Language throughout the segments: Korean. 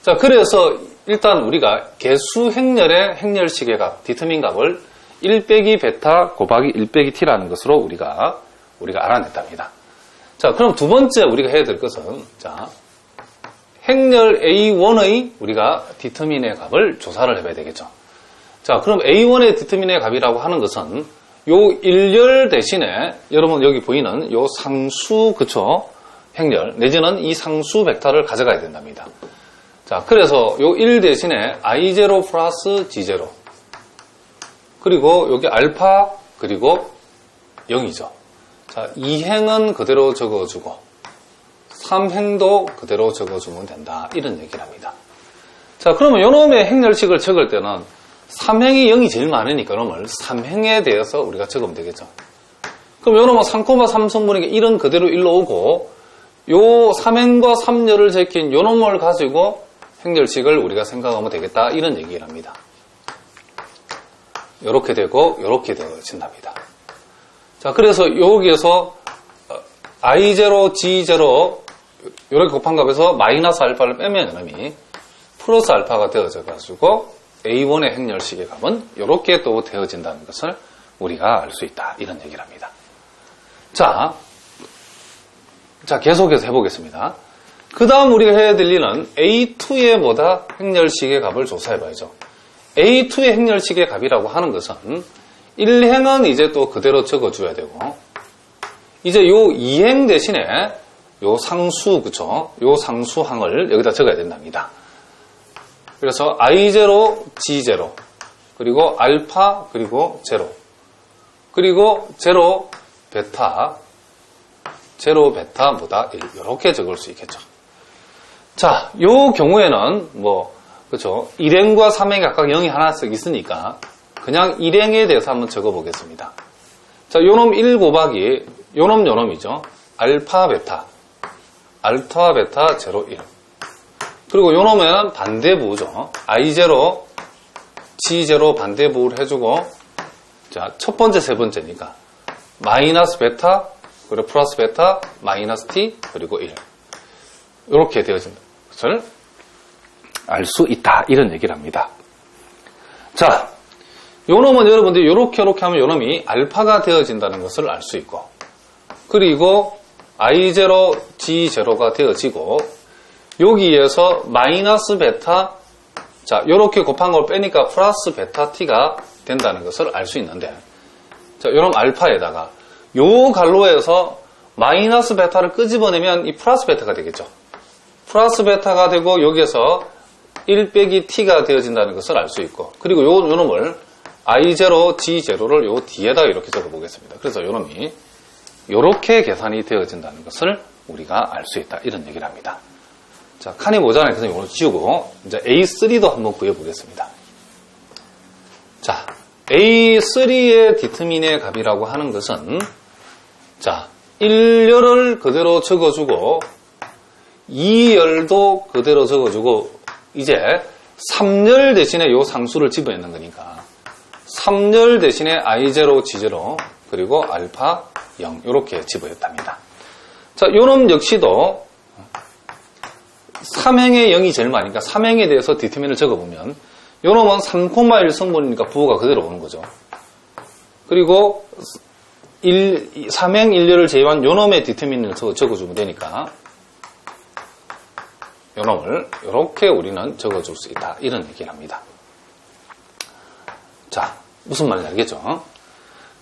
자, 그래서 일단 우리가 개수 행렬의 행렬식의 값, 디터민 값을 1 빼기 베타 곱하기 1 빼기 t라는 것으로 우리가 알아냈답니다. 자, 그럼 두 번째 우리가 해야 될 것은, 자, 행렬 A1의 우리가 디터민의 값을 조사를 해봐야 되겠죠. 자, 그럼 A1의 디터민의 값이라고 하는 것은 요 일렬 대신에 여러분 여기 보이는 요 상수, 그쵸? 행렬, 내지는 이 상수 벡터를 가져가야 된답니다. 자, 그래서 요 1 대신에 I0 플러스 G0. 그리고 여기 알파, 그리고 0이죠. 자, 2행은 그대로 적어주고, 3행도 그대로 적어주면 된다. 이런 얘기를 합니다. 자, 그러면 요놈의 행렬식을 적을 때는 3행이 0이 제일 많으니까 요놈을 3행에 대해서 우리가 적으면 되겠죠. 그럼 요놈은 3,3성분이니까 1은 그대로 1로 오고, 요 3행과 3열을 제낀 요놈을 가지고 행렬식을 우리가 생각하면 되겠다. 이런 얘기를 합니다. 요렇게 되고, 요렇게 되어진답니다. 자, 그래서 여기에서 I0, G0, 요렇게 곱한 값에서 마이너스 알파를 빼면 이놈이 플러스 알파가 되어져가지고 A1의 행렬식의 값은 요렇게 또 되어진다는 것을 우리가 알 수 있다. 이런 얘기를 합니다. 자, 계속해서 해보겠습니다. 그 다음 우리가 해야 될 일은 A2의 뭐다? 행렬식의 값을 조사해봐야죠. A2의 행렬식의 값이라고 하는 것은 1행은 이제 또 그대로 적어줘야 되고, 이제 요 2행 대신에 요 상수, 그쵸? 요 상수항을 여기다 적어야 된답니다. 그래서 I0, G0, 그리고 알파, 그리고 제로, 그리고 제로, 베타, 뭐다? 1. 이렇게 적을 수 있겠죠. 자, 요 경우에는 그쵸? 1행과 3행이 각각 0이 하나씩 있으니까 그냥 1행에 대해서 한번 적어보겠습니다. 자, 요놈 1 곱하기 요놈이죠. 알파, 베타, 제로, 1. 그리고 요놈은 반대부죠. I0, G0 반대부를 해주고, 자, 첫 번째, 세 번째니까 마이너스 베타, 그리고 플러스 베타, 마이너스 t, 그리고 1. 이렇게 되어진 것을 알 수 있다. 이런 얘기를 합니다. 자, 요놈은 여러분들 이렇게 하면 요놈이 알파가 되어진다는 것을 알 수 있고, 그리고 I0, G0가 되어지고, 여기에서 마이너스 베타, 자, 요렇게 곱한 걸 빼니까 플러스 베타 t가 된다는 것을 알 수 있는데, 자, 요놈 알파에다가 요 갈로에서 마이너스 베타를 끄집어내면 이 플러스 베타가 되겠죠. 플러스 베타가 되고 여기에서 1 빼기 t가 되어진다는 것을 알 수 있고, 그리고 요 놈을 I0, G0를 요 뒤에다 이렇게 적어보겠습니다. 그래서 요 놈이 요렇게 계산이 되어진다는 것을 우리가 알 수 있다. 이런 얘기를 합니다. 자, 칸이 모자라니까 그래서 요걸 지우고 이제 A3도 한번 구해보겠습니다. 자, A3의 디터민의 값이라고 하는 것은, 자, 1열을 그대로 적어주고 2열도 그대로 적어주고, 이제 3열 대신에 요 상수를 집어넣는 거니까 3열 대신에 I0, G0, 그리고 알파 0 이렇게 집어넣답니다. 자, 요놈 역시도 3행의 0이 제일 많으니까 3행에 대해서 디터민을 적어보면 요놈은 3,1 성분이니까 부호가 그대로 오는 거죠. 그리고 3행 1열을 제외한 요놈의 디터민을 적어주면 되니까 요놈을 이렇게 우리는 적어줄 수 있다. 이런 얘기를 합니다. 자, 무슨 말인지 알겠죠?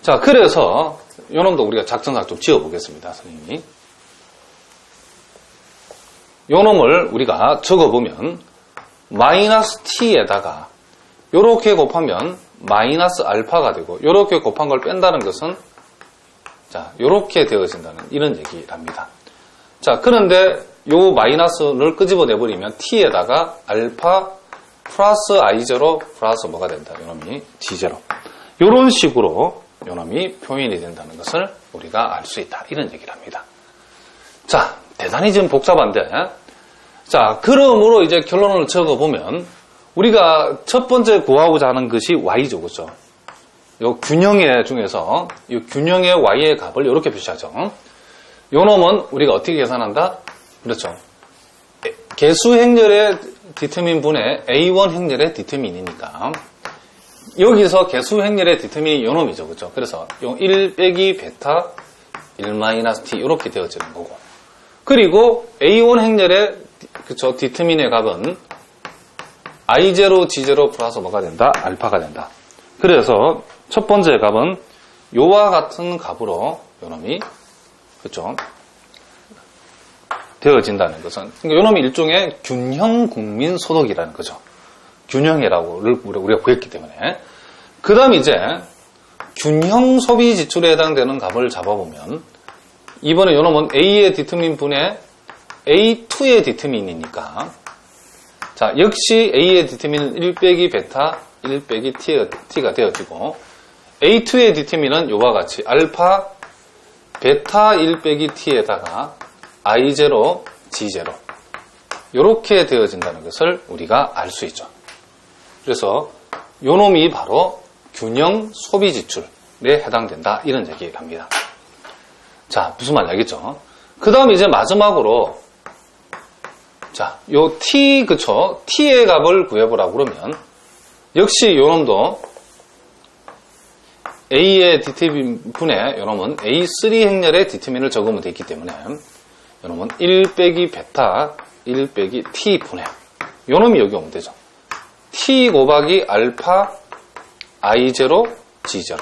자, 그래서 요놈도 우리가 작전상 좀 지어보겠습니다. 선생님이. 요놈을 우리가 적어보면 마이너스 t에다가 요렇게 곱하면 마이너스 알파가 되고, 요렇게 곱한 걸 뺀다는 것은, 자, 요렇게 되어진다는 이런 얘기를 합니다. 자, 그런데 요 마이너스를 끄집어내버리면 t에다가 알파 플러스 I0 플러스 뭐가 된다. 요놈이 G0. 요런 식으로 요놈이 표현이 된다는 것을 우리가 알 수 있다. 이런 얘기를 합니다. 자, 대단히 좀 복잡한데, 자, 그러므로 이제 결론을 적어보면 우리가 첫 번째 구하고자 하는 것이 y죠. 그렇죠? 요 균형의 중에서 이 균형의 y의 값을 이렇게 표시하죠. 요 놈은 우리가 어떻게 계산한다? 그렇죠. 개수 행렬의 디터민 분의 A1 행렬의 디터민이니까 여기서 개수 행렬의 디터민이 요놈이죠. 그죠? 그래서 요 1 빼기 베타 1 마이너스 t 이렇게 되어지는 거고, 그리고 A1 행렬의 그쵸 디터민의 값은 I0, G0 플러스 뭐가 된다? 알파가 된다. 그래서 첫 번째 값은 요와 같은 값으로 요놈이 그쵸 되어진다는 것은, 그러니까 요놈이 일종의 균형 국민 소득이라는 거죠. 균형이라고 우리가 구했기 때문에. 그 다음 이제 균형 소비 지출에 해당되는 값을 잡아보면, 이번에 요놈은 A의 디터민 분의 A2의 디터민이니까, 자, 역시 A의 디터민은 1 빼기 베타 1 빼기 T가 되어지고, A2의 디터민은 요와 같이 알파 베타 1 빼기 T에다가 I0, G0 이렇게 되어진다는 것을 우리가 알 수 있죠. 그래서 요놈이 바로 균형 소비 지출에 해당된다, 이런 얘기를 합니다. 자, 무슨 말인지 알겠죠? 그 다음 이제 마지막으로, 자, 요 T, 그쵸? T의 값을 구해보라고 그러면, 역시 요놈도 A의 디터민 분의 요놈은 A3 행렬의 디터민을 적으면 되기 때문에, 요놈은 1 빼기 베타 1 빼기 T 분의 요놈이 여기 오면 되죠. T 곱하기 알파 I0 G0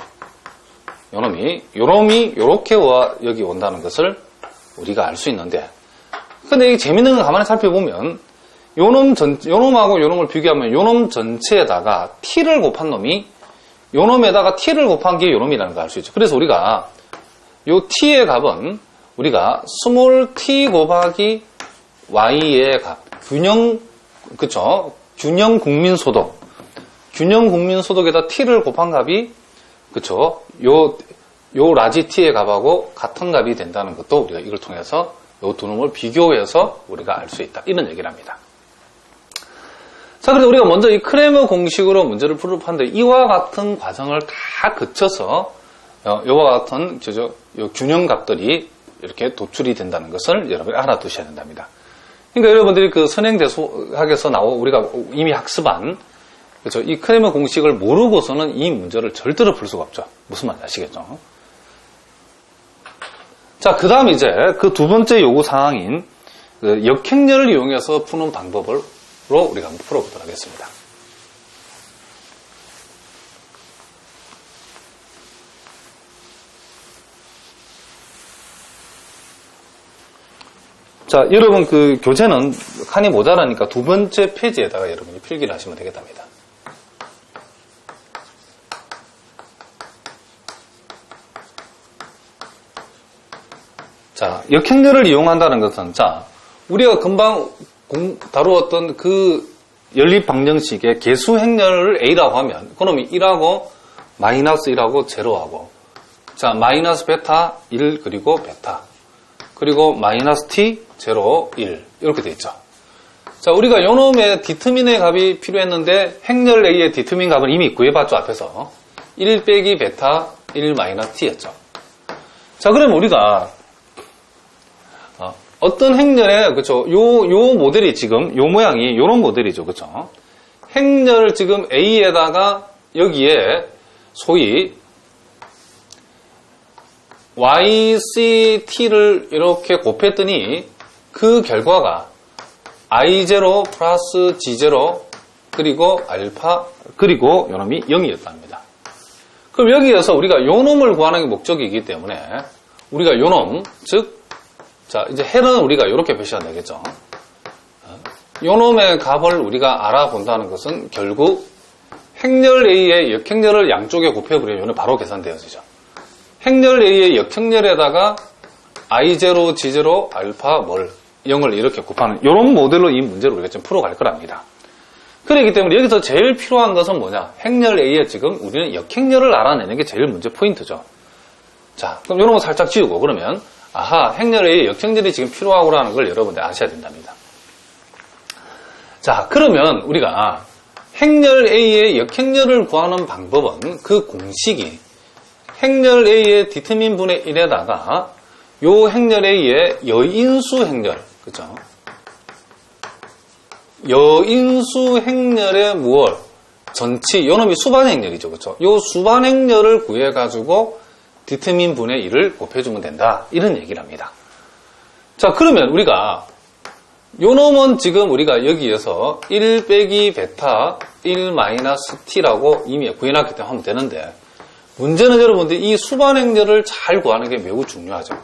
요놈이 요렇게 여기 온다는 것을 우리가 알 수 있는데, 근데 이 재밌는 걸 가만히 살펴보면 요놈하고 요놈을 비교하면 요놈 전체에다가 T를 곱한 놈이 요놈에다가 T를 곱한 게 요놈이라는 걸 알 수 있죠. 그래서 우리가 요 T의 값은 우리가 스몰 t 곱하기 y의 값, 그쵸? 균형 국민소득. 균형 국민소득에다 t를 곱한 값이, 그쵸? 요 라지 t의 값하고 같은 값이 된다는 것도 우리가 이걸 통해서 요 두 놈을 비교해서 우리가 알 수 있다, 이런 얘기를 합니다. 자, 그래서 우리가 먼저 이 크레머 공식으로 문제를 풀을 하는데, 이와 같은 과정을 다 거쳐서 요와 같은 요 균형 값들이 이렇게 도출이 된다는 것을 여러분이 알아두셔야 된답니다. 그러니까 여러분들이 그 선행대수학에서 우리가 이미 학습한, 그렇죠? 이 크레머 공식을 모르고서는 이 문제를 절대로 풀 수가 없죠. 무슨 말인지 아시겠죠? 자, 그 다음 이제 그 두 번째 요구 사항인 그 역행렬을 이용해서 푸는 방법으로 우리가 한번 풀어보도록 하겠습니다. 자, 여러분 그 교재는 칸이 모자라니까 두 번째 페이지에다가 여러분이 필기를 하시면 되겠답니다. 자, 역행렬을 이용한다는 것은, 자, 우리가 금방 다루었던 그 연립방정식의 개수행렬을 A라고 하면, 그놈이 1하고 마이너스 1하고 제로하고, 자, 마이너스 베타 1 그리고 베타, 그리고 마이너스 t, 0, 1 이렇게 돼 있죠. 자, 우리가 요놈의 디터민의 값이 필요했는데 행렬 A의 디터민 값을 이미 구해봤죠. 앞에서 1 빼기 베타 1 마이너스 t였죠. 자, 그럼 우리가 어떤 행렬에, 그쵸, 요 모델이 지금 요 모양이 요런 모델이죠. 그쵸? 행렬 지금 A에다가 여기에 소위 YCT를 이렇게 곱했더니 그 결과가 I0 플러스 G0 그리고 알파 그리고 요놈이 0이었답니다. 그럼 여기에서 우리가 요놈을 구하는 게 목적이기 때문에 우리가 요놈, 즉, 자, 이제 해는 우리가 이렇게 표시가 되겠죠. 요놈의 값을 우리가 알아본다는 것은 결국 행렬 A의 역행렬을 양쪽에 곱해버리면 요놈이 바로 계산되어지죠. 행렬 A의 역행렬에다가 I0, G0, 알파, 0을 이렇게 곱하는 이런 모델로 이 문제를 우리가 좀 풀어갈 거랍니다. 그렇기 때문에 여기서 제일 필요한 것은 뭐냐? 행렬 A에 지금 우리는 역행렬을 알아내는 게 제일 문제 포인트죠. 자, 그럼 이런 거 살짝 지우고 그러면 아하, 행렬 A의 역행렬이 지금 필요하고라는 걸 여러분들 아셔야 된답니다. 자, 그러면 우리가 행렬 A의 역행렬을 구하는 방법은 그 공식이 행렬 A의 디터민 분의 1에다가 요 행렬 A의 여인수 행렬, 그죠? 여인수 행렬의 무얼? 전치, 요놈이 수반행렬이죠. 그렇죠? 요 수반행렬을 구해가지고 디터민 분의 1을 곱해주면 된다. 이런 얘기를 합니다. 자, 그러면 우리가 요놈은 지금 우리가 여기에서 1 빼기 베타 1 마이너스 t라고 이미 구해놨기 때문에 하면 되는데, 문제는 여러분들 이 수반행렬을 잘 구하는 게 매우 중요하죠.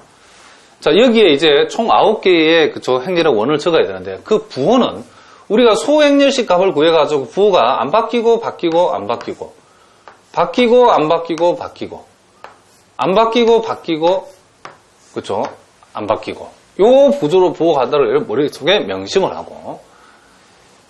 자, 여기에 이제 총 9개의 그쵸 행렬의 원을 적어야 되는데, 그 부호는 우리가 소행렬식 값을 구해가지고 부호가 안 바뀌고 바뀌고 안 바뀌고 바뀌고 안 바뀌고 바뀌고 안 바뀌고 바뀌고 그쵸 안 바뀌고 요 구조로 부호 가다를 머릿속에 명심을 하고,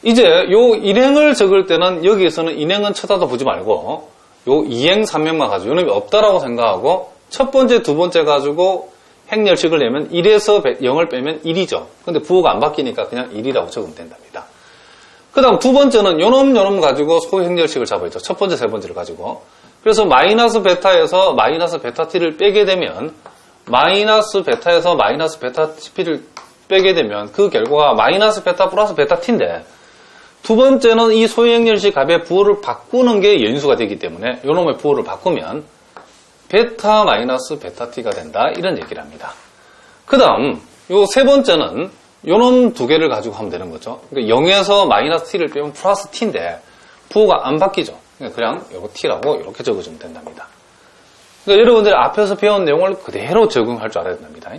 이제 요 일행을 적을 때는 여기에서는 인행은 쳐다도 보지 말고 요 이행 3행만 가지고 요놈이 없다라고 생각하고 첫 번째 두 번째 가지고 행렬식을 내면 1에서 0을 빼면 1이죠. 근데 부호가 안 바뀌니까 그냥 1이라고 적으면 된답니다. 그 다음 두 번째는 요놈 가지고 소행렬식을 잡아야죠. 첫 번째, 세 번째를 가지고. 그래서 마이너스 베타에서 마이너스 베타 t를 빼게 되면 마이너스 베타에서 마이너스 베타 t를 빼게 되면 그 결과가 마이너스 베타 플러스 베타 t인데, 두 번째는 이 소행렬식 값의 부호를 바꾸는 게 여인수가 되기 때문에 요놈의 부호를 바꾸면 베타 마이너스 베타 t가 된다. 이런 얘기를 합니다. 그 다음 요 세 번째는 요놈 두 개를 가지고 하면 되는 거죠. 그러니까 0에서 마이너스 t를 빼면 플러스 t인데 부호가 안 바뀌죠. 그냥 요거 t라고 이렇게 적어주면 된답니다. 그러니까 여러분들이 앞에서 배운 내용을 그대로 적용할 줄 알아야 된답니다.